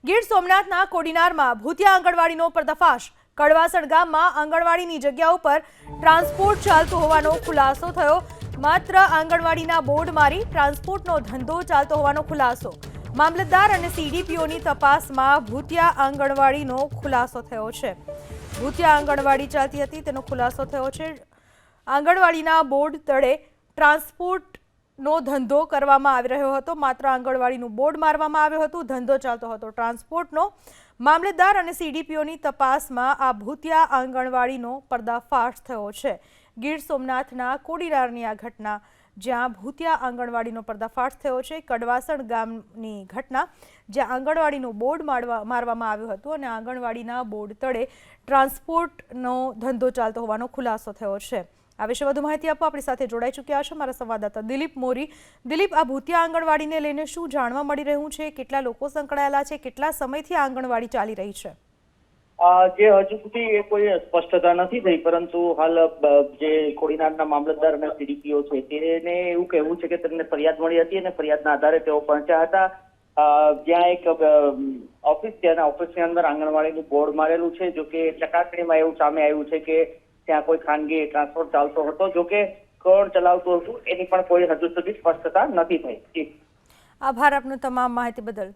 ગીર સોમનાથના કોડીનારમાં ભૂતિયા આંગણવાડીનો પર્દાફાશ। કડવાસણ ગામમાં આંગણવાડીની જગ્યા ઉપર ટ્રાન્સપોર્ટ ચાલતો હોવાનો ખુલાસો થયો। માત્ર આંગણવાડીના બોર્ડ મારી ટ્રાન્સપોર્ટનો ધંધો ચાલતો હોવાનો ખુલાસો। મામલતદાર અને સીડીપીઓની તપાસમાં ભૂતિયા આંગણવાડીનો ખુલાસો થયો છે। ભૂતિયા આંગણવાડી ચાલતી હતી તેનો ખુલાસો થયો છે। આંગણવાડીના બોર્ડ તળે ટ્રાન્સપોર્ટનો ધંધો કરવામાં આવી રહ્યો હતો। માત્ર આંગણવાડીનું બોર્ડ મારવામાં આવ્યું હતું, ધંધો ચાલતો હતો ટ્રાન્સપોર્ટનો। મામલતદાર અને સીડીપીઓની તપાસમાં આ ભૂતિયા આંગણવાડીનો પર્દાફાશ થયો છે। ગીર સોમનાથના કોડીનારની આ ઘટના, જ્યાં ભૂતિયા આંગણવાડીનો પર્દાફાશ થયો છે। કડવાસણ ગામની ઘટના, જ્યાં આંગણવાડીનું બોર્ડ મારવામાં આવ્યું હતું અને આંગણવાડીના બોર્ડ તળે ટ્રાન્સપોર્ટનો ધંધો ચાલતો હોવાનો ખુલાસો થયો છે। આ વિશે વધુ માહિતી આપવા આપણી સાથે જોડાઈ ચૂક્યા છે મારા સંવાદદાતા દિલીપ મોરી। દિલીપ, આ ભૂતિયા આંગણવાડીને લઈને શું જાણવા મળી રહ્યું છે? કેટલા લોકો સંકળાયેલા છે? કેટલા સમયથી આંગણવાડી ચાલી રહી છે? જે હજુ સુધી કોઈ સ્પષ્ટતા નથી થઈ, પરંતુ હાલ જે કોડીનારના મામલતદાર અને સીડીપીઓ છે તેને એવું કહેવું છે કે તેમને ફરિયાદ મળી હતી અને ફરિયાદના આધારે તેઓ પહોંચ્યા હતા જ્યાં એક ઓફિસ છે અને ઓફિસની અંદર આંગણવાડીનું બોર્ડ મારેલું છે। જો કે ચકાસણીમાં એવું સામે આવ્યું છે કે ત્યાં કોઈ ખાનગી ટ્રાન્સપોર્ટ ચાલતો હતો। જો કે કોણ ચલાવતું હતું એની પણ કોઈ હજુ સુધી સ્પષ્ટતા નથી થઈ। આભાર આપનો તમામ માહિતી બદલ।